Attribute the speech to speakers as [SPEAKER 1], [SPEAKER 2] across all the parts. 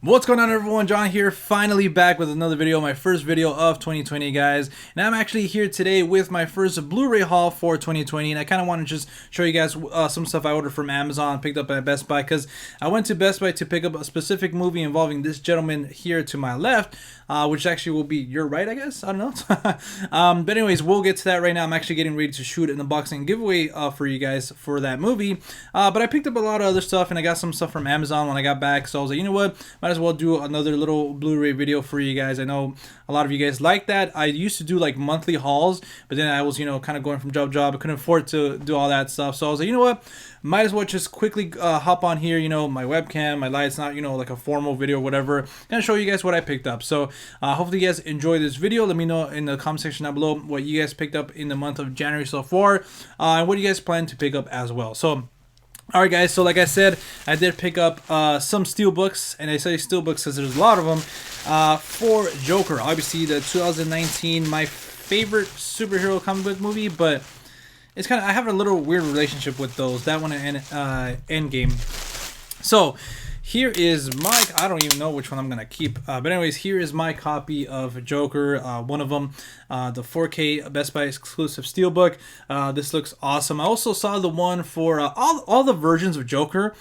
[SPEAKER 1] What's going on, everyone? John here, finally back with another video, my first video of 2020, guys. And I'm actually here today with my first Blu-ray haul for 2020, and I kind of want to just show you guys some stuff I ordered from Amazon, picked up at Best Buy, because I went to Best Buy to pick up a specific movie involving this gentleman here to my left, which actually will be your right, I guess. I don't know. But anyways, we'll get to that right now. I'm actually getting ready to shoot an unboxing giveaway for you guys for that movie. But I picked up a lot of other stuff, and I got some stuff from Amazon when I got back, so I was like, you know what, might as well do another little Blu-ray video for you guys. I know a lot of you guys like that. I used to do like monthly hauls, but then I was, kind of going from job to job. I couldn't afford to do all that stuff, so I was like, you know what, might as well just quickly hop on here, my webcam, my lights, not, like a formal video or whatever, kind of show you guys what I picked up. So hopefully you guys enjoy this video. Let me know in the comment section down below what you guys picked up in the month of January so far, and what you guys plan to pick up as well. So alright, guys, so like I said, I did pick up some steelbooks, and I say steelbooks because there's a lot of them, for Joker. Obviously, the 2019, my favorite superhero comic book movie, but it's kind of, I have a little weird relationship with those, that one and Endgame. So here is my, I don't even know which one I'm going to keep, but anyways, here is my copy of Joker, one of them, the 4K Best Buy exclusive steelbook. This looks awesome. I also saw the one for all the versions of Joker,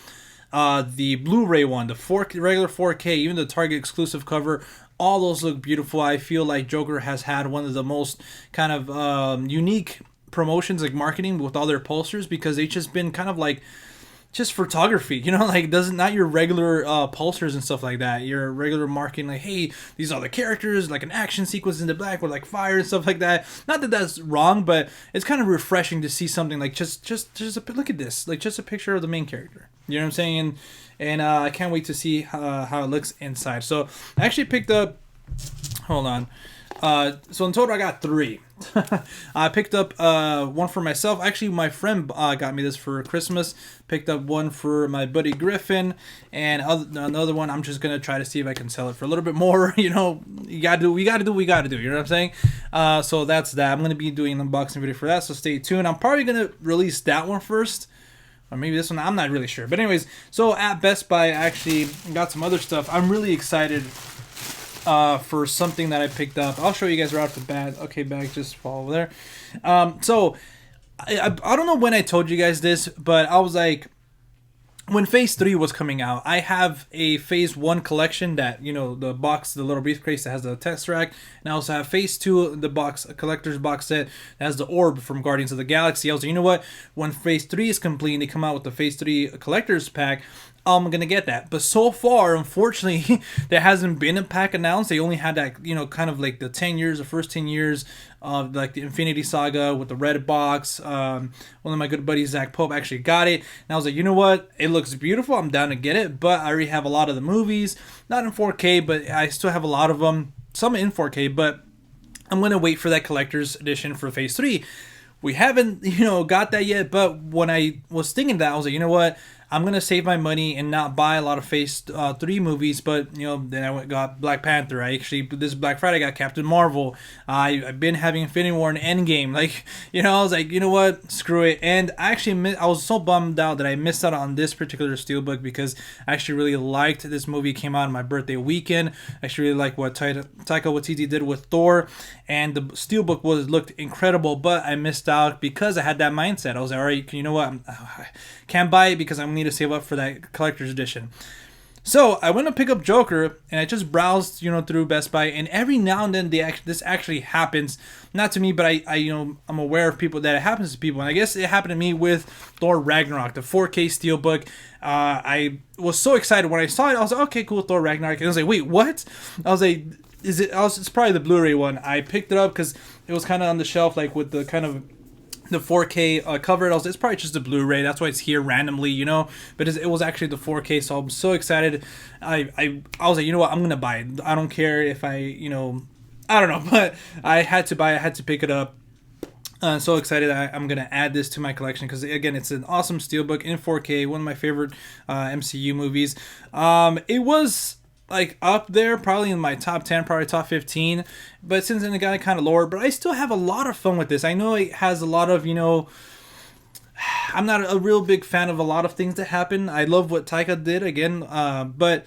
[SPEAKER 1] the Blu-ray one, the regular 4K, even the Target exclusive cover. All those look beautiful. I feel like Joker has had one of the most kind of unique promotions, like marketing, with all their posters, because they've just been kind of like just photography, like not your regular posters and stuff like that. Your regular marketing, like, hey, these are the characters, like an action sequence in the back with like fire and stuff like that. Not that that's wrong, but it's kind of refreshing to see something like just look at this, like just a picture of the main character. You know what I'm saying? And I can't wait to see how it looks inside. So I actually picked up. Hold on. So in total, I got 3. I picked up one for myself. Actually, my friend got me this for Christmas. Picked up one for my buddy Griffin, and another one I'm just gonna try to see if I can sell it for a little bit more. We gotta do. You know what I'm saying? So that's that. I'm gonna be doing an unboxing video for that. So stay tuned. I'm probably gonna release that one first, or maybe this one. I'm not really sure. But anyways, so at Best Buy, I actually got some other stuff. I'm really excited for something that I picked up. I'll show you guys right off the bat. Okay, bag, just fall over there. So I don't know when I told you guys this, but I was like, when Phase 3 was coming out, I have a Phase 1 collection that, the box, the little briefcase that has the Tesseract, and I also have Phase 2, the box, a collector's box set that has the orb from Guardians of the Galaxy. I was like, you know what, when Phase 3 is complete and they come out with the Phase 3 collector's pack, I'm gonna get that. But so far, unfortunately, there hasn't been a pack announced. They only had that, kind of like the 10 years, the first 10 years of like the Infinity Saga with the red box. One of my good buddies, Zach Pope, actually got it, and I was like, you know what, it looks beautiful, I'm down to get it. But I already have a lot of the movies, not in 4K, but I still have a lot of them, some in 4K, but I'm gonna wait for that collector's edition for Phase 3. We haven't, got that yet, but when I was thinking that, I was like, you know what, I'm going to save my money and not buy a lot of Phase 3 movies, but, then I got Black Panther. I actually, this Black Friday, got Captain Marvel. I've been having Infinity War and Endgame. Like, I was like, you know what, screw it. And I was so bummed out that I missed out on this particular steelbook, because I actually really liked this movie. It came out on my birthday weekend. I actually really like what Taika Waititi did with Thor, and the steelbook looked incredible, but I missed out because I had that mindset. I was like, all right, you know what, I can't buy it because I'm need to save up for that collector's edition. So I went to pick up Joker, and I just browsed, through Best Buy, and every now and then this actually happens. Not to me, but I'm aware of people that it happens to people, and I guess it happened to me with Thor Ragnarok, the 4K steelbook. I was so excited when I saw it. I was like, okay, cool, Thor Ragnarok. And I was like, wait, what? I was like, it's probably the Blu-ray one. I picked it up because it was kind of on the shelf, like with the kind of the 4K cover. It's probably just a Blu-ray, that's why it's here randomly, but it was actually the 4K, so I'm so excited. I was like, you know what, I'm gonna buy it. I don't care if I don't know, but I had to buy it. I had to pick it up. So excited I'm gonna add this to my collection, because again, it's an awesome steelbook in 4K, one of my favorite MCU movies. It was like up there, probably in my top 10, probably top 15, but since then it got kind of lower. But I still have a lot of fun with this. I know it has a lot of, I'm not a real big fan of a lot of things that happen. I love what Taika did again, but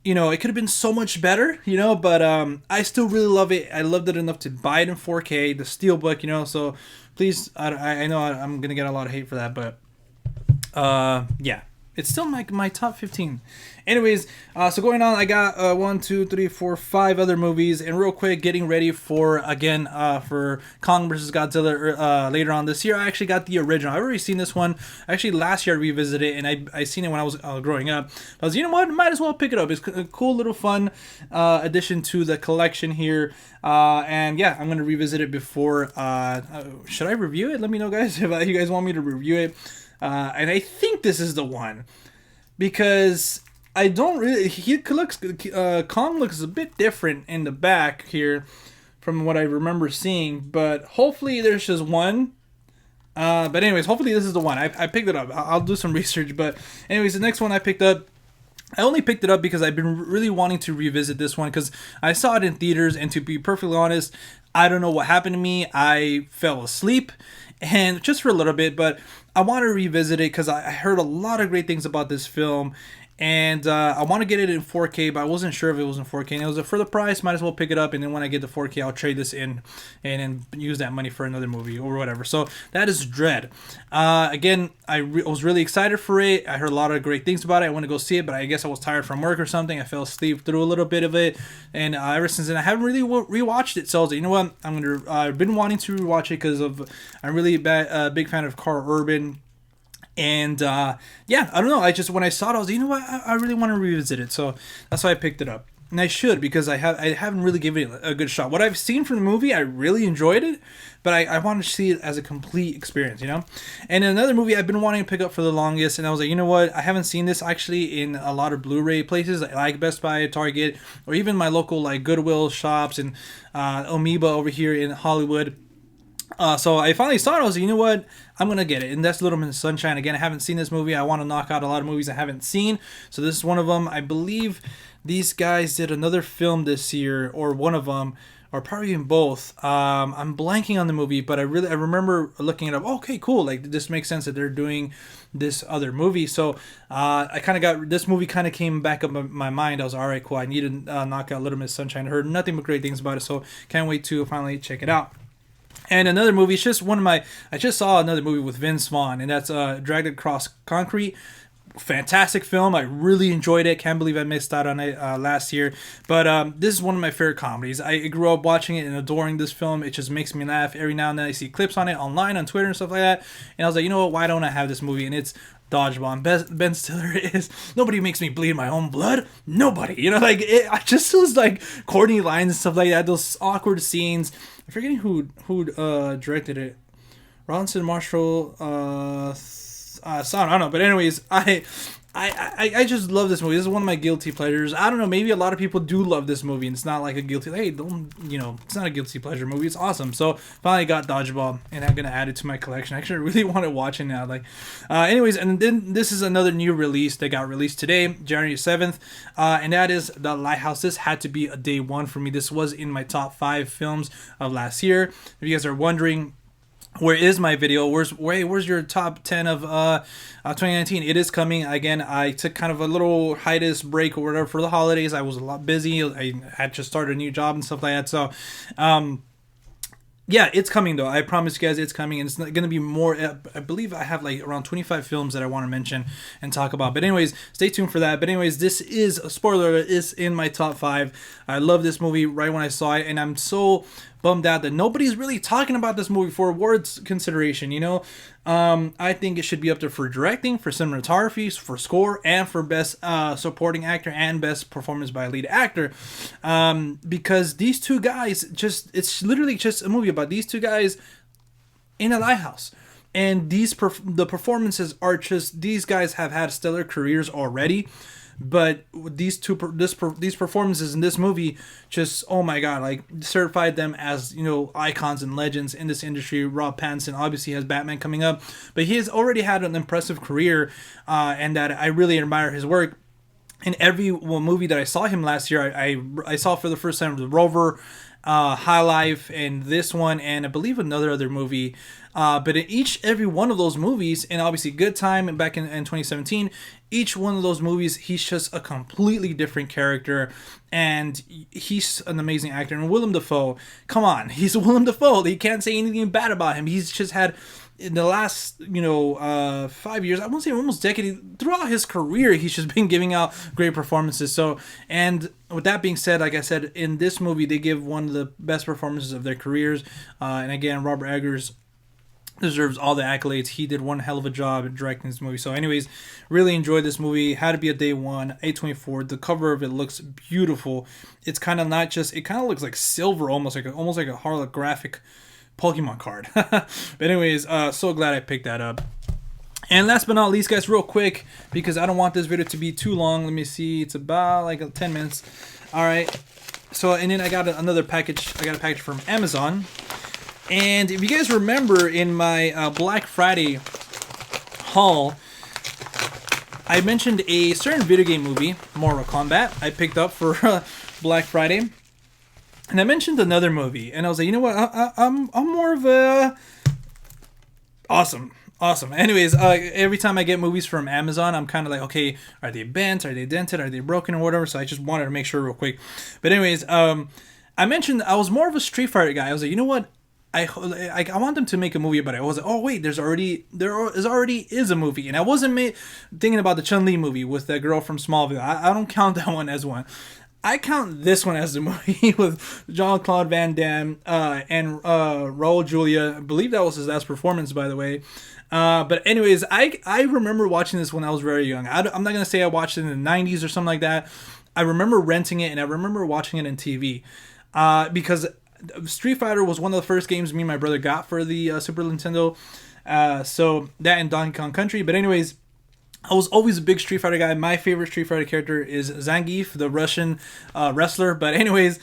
[SPEAKER 1] you know, it could have been so much better, you know, but I still really love it. I loved it enough to buy it in 4K, the steelbook, you know. So please, I know I'm gonna get a lot of hate for that, but yeah, it's still my top 15. Anyways, so going on, I got 1, 2, 3, 4, 5 other movies, and real quick, getting ready for again for Kong vs. Godzilla later on this year. I actually got the original. I've already seen this one. Actually, last year I revisited it, and I seen it when I was growing up. I was, you know what, might as well pick it up. It's a cool little fun addition to the collection here. And yeah, I'm gonna revisit it before. Should I review it? Let me know, guys, if you guys want me to review it. And I think this is the one, because I don't really. Kong looks a bit different in the back here, from what I remember seeing. But hopefully there's just one. But anyways, hopefully this is the one. I picked it up. I'll do some research. But anyways, the next one I picked up. I only picked it up because I've been really wanting to revisit this one, because I saw it in theaters, and to be perfectly honest, I don't know what happened to me. I fell asleep, and just for a little bit, but I want to revisit it because I heard a lot of great things about this film, and I want to get it in 4K, but I wasn't sure if it was in 4K. And it was for the price, might as well pick it up, and then when I get the 4K, I'll trade this in and use that money for another movie or whatever. So that is Dread. Again, I was really excited for it. I heard a lot of great things about it. I want to go see it, but I guess I was tired from work or something. I fell asleep through a little bit of it, and ever since then I haven't really rewatched it. So I was like, you know what, I've been wanting to rewatch it because I'm really big fan of Carl Urban. And yeah, I don't know. When I saw it, I was like, you know what? I really want to revisit it. So that's why I picked it up, and I should, because I haven't really given it a good shot. What I've seen from the movie, I really enjoyed it, but I want to see it as a complete experience, you know. And another movie I've been wanting to pick up for the longest, and I was like, you know what? I haven't seen this actually in a lot of Blu-ray places like Best Buy, Target, or even my local like Goodwill shops and Amoeba over here in Hollywood. So I finally saw it. I was like, you know what? I'm going to get it. And that's Little Miss Sunshine. Again, I haven't seen this movie. I want to knock out a lot of movies I haven't seen. So this is one of them. I believe these guys did another film this year, or one of them, or probably even both. I'm blanking on the movie, but I remember looking it up. Okay, cool. Like, this makes sense that they're doing this other movie. So I kind of got, this movie kind of came back up in my mind. I was, all right, cool. I need to knock out Little Miss Sunshine. I heard nothing but great things about it. So can't wait to finally check it out. And another movie, it's just I just saw another movie with Vince Vaughn, and that's Dragged Across Concrete. Fantastic film. I really enjoyed it. Can't believe I missed out on it last year. But this is one of my favorite comedies. I grew up watching it and adoring this film. It just makes me laugh. Every now and then I see clips on it online, on Twitter and stuff like that. And I was like, you know what? Why don't I have this movie? And it's Dodgeball. Ben Stiller is, nobody makes me bleed my own blood. Nobody. You know, like, I just was like corny lines and stuff like that. Those awkward scenes. I'm forgetting who directed it. Ronson Marshall. I don't know, but anyways, I just love this movie. This is one of my guilty pleasures. I don't know, maybe a lot of people do love this movie, and it's not like a guilty. Hey, don't, you know, it's not a guilty pleasure movie. It's awesome. So finally got Dodgeball, and I'm gonna add it to my collection. Actually, I really want to watch it now. Like, anyways, and then this is another new release that got released today, January 7th, and that is The Lighthouse. This had to be a day one for me. This was in my top 5 films of last year. If you guys are wondering, where is my video? Where's your top 10 of 2019? It is coming. Again, I took kind of a little hiatus break or whatever for the holidays. I was a lot busy. I had just started a new job and stuff like that. So, yeah, it's coming though. I promise you guys it's coming, and it's going to be more. I believe I have like around 25 films that I want to mention and talk about. But anyways, stay tuned for that. But anyways, this is a spoiler. It's in my top 5. I love this movie right when I saw it, and I'm so bummed out that nobody's really talking about this movie for awards consideration, you know. I think it should be up there for directing, for cinematography, for score, and for best supporting actor and best performance by a lead actor, because these two guys it's literally just a movie about these two guys in a lighthouse. And the performances are just, these guys have had stellar careers already, but these performances in this movie just, oh my god, like, certified them as, you know, icons and legends in this industry. Rob Pattinson obviously has Batman coming up, but he has already had an impressive career, and that I really admire his work. In every movie that I saw him last year, I saw for the first time The Rover, High Life, and this one, and I believe another other movie. But in every one of those movies, and obviously Good Time and back in 2017, each one of those movies, he's just a completely different character, and he's an amazing actor. And Willem Dafoe, come on, he's Willem Dafoe. You can't say anything bad about him. He's just had, in the last 5 years, I won't say almost decade, throughout his career, he's just been giving out great performances. So, and with that being said, like I said, in this movie they give one of the best performances of their careers, and again, Robert Eggers deserves all the accolades. He did one hell of a job at directing this movie. So anyways, really enjoyed this movie. Had to be a day one, A24. The cover of it looks beautiful. It's kind of not just, it kind of looks like silver, almost like a holographic Pokemon card. But anyways, so glad I picked that up. And last but not least, guys, real quick, because I don't want this video to be too long. Let me see, it's about like 10 minutes. All right, so, and then I got another package. I got a package from Amazon. And if you guys remember in my Black Friday haul, I mentioned a certain video game movie, Mortal Kombat, I picked up for Black Friday. And I mentioned another movie, and I was like, you know what, I'm more of a... Awesome. Anyways, every time I get movies from Amazon, I'm kind of like, okay, are they bent? Are they dented? Are they broken or whatever? So I just wanted to make sure real quick. But anyways, I mentioned I was more of a Street Fighter guy. I was like, you know what? I want them to make a movie about it. I was like, oh wait, there already is a movie, and I wasn't thinking about the Chun-Li movie with that girl from Smallville. I don't count that one as one. I count this one as the movie with Jean-Claude Van Damme and Raul Julia. I believe that was his last performance, by the way. But anyways, I remember watching this when I was very young. I'm not gonna say I watched it in the 90s or something like that. I remember renting it, and I remember watching it on TV because Street Fighter was one of the first games me and my brother got for the Super Nintendo. So that and Donkey Kong Country. But anyways, I was always a big Street Fighter guy. My favorite Street Fighter character is Zangief, the Russian wrestler. But anyways,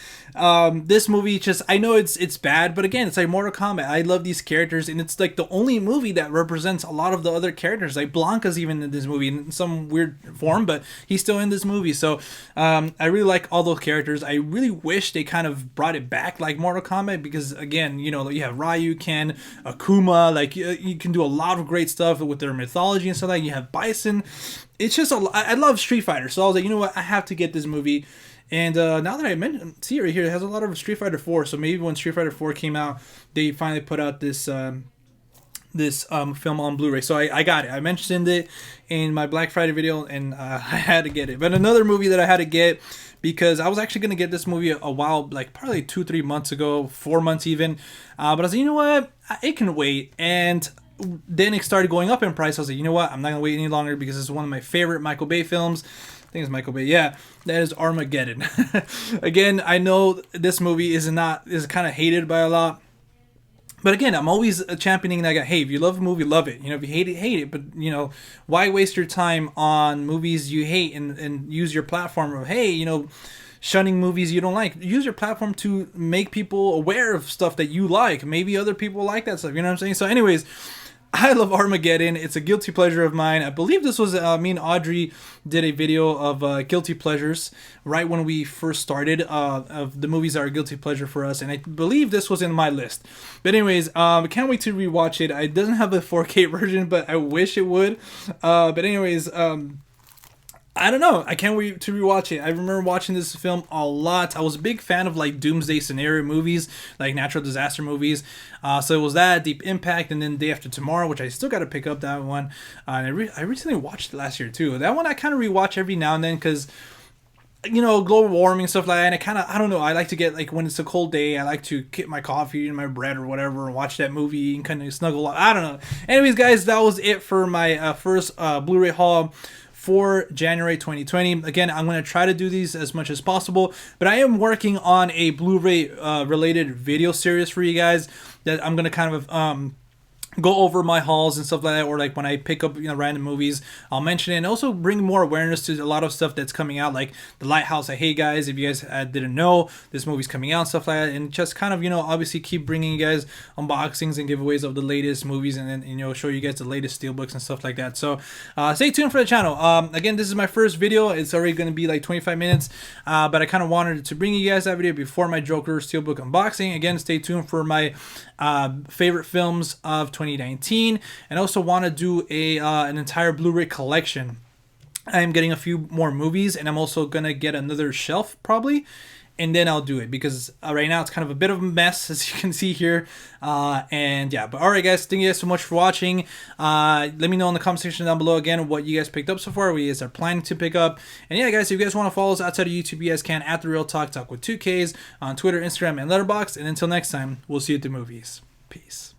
[SPEAKER 1] this movie just, I know it's bad, but again, it's like Mortal Kombat. I love these characters, and it's like the only movie that represents a lot of the other characters. Like Blanca's even in this movie in some weird form, but he's still in this movie. So I really like all those characters. I really wish they kind of brought it back like Mortal Kombat, because again, you know, you have Ryu, Ken, Akuma. Like you can do a lot of great stuff with their mythology and stuff like that. You have Bison. It's just I love Street Fighter, so I was like, you know what, I have to get this movie. And now that I mentioned, see right here, it has a lot of Street Fighter 4. So maybe when Street Fighter 4 came out, they finally put out this film on Blu-ray. So I got it. I mentioned it in my Black Friday video, and I had to get it. But another movie that I had to get, because I was actually gonna get this movie a while, like probably 2-3 months ago, 4 months even. But I was like, you know what, it can wait. And then it started going up in price. I was like, you know what, I'm not gonna wait any longer, because it's one of my favorite Michael Bay films. I think it's Michael Bay. Yeah, that is Armageddon. Again, I know this movie is kind of hated by a lot, but again, I'm always championing that guy. Hey, if you love a movie, love it. You know, if you hate it. But you know, why waste your time on movies you hate and use your platform of, hey, you know, shunning movies you don't like. Use your platform to make people aware of stuff that you like. Maybe other people like that stuff. You know what I'm saying? So anyways, I love Armageddon. It's a guilty pleasure of mine. I believe this was me and Audrey did a video of guilty pleasures right when we first started, of the movies that are guilty pleasure for us, and I believe this was in my list. But anyways, can't wait to rewatch it. It doesn't have a 4K version, but I wish it would. But anyways, I don't know. I can't wait to rewatch it. I remember watching this film a lot. I was a big fan of like doomsday scenario movies, like natural disaster movies. So it was that, Deep Impact, and then Day After Tomorrow, which I still got to pick up that one. And I recently watched it last year too. That one I kind of rewatch every now and then, because, you know, global warming, stuff like that. And I don't know, I like to get, like, when it's a cold day, I like to get my coffee and my bread or whatever and watch that movie and kind of snuggle up. I don't know. Anyways, guys, that was it for my first Blu-ray haul for January 2020. Again, I'm going to try to do these as much as possible, but I am working on a Blu-ray related video series for you guys that I'm going to kind of go over my hauls and stuff like that, or like when I pick up random movies, I'll mention it, and also bring more awareness to a lot of stuff that's coming out, like the Lighthouse. Hey guys, if you guys didn't know, this movie's coming out, stuff like that, and just kind of obviously keep bringing you guys unboxings and giveaways of the latest movies, and then show you guys the latest steelbooks and stuff like that. So stay tuned for the channel. Again, this is my first video. It's already going to be like 25 minutes, but I kind of wanted to bring you guys that video before my Joker steelbook unboxing. Again, stay tuned for my favorite films of 2019, and also want to do an entire Blu-ray collection. I'm getting a few more movies, and I'm also gonna get another shelf probably, and then I'll do it, because right now it's kind of a bit of a mess, as you can see here. And yeah, but alright guys, thank you guys so much for watching. Let me know in the comment section down below again what you guys picked up so far, what you guys are planning to pick up. And yeah guys, if you guys want to follow us outside of YouTube, you guys can at The Real Talk with 2Ks on Twitter, Instagram, and Letterboxd. And until next time, we'll see you at the movies. Peace.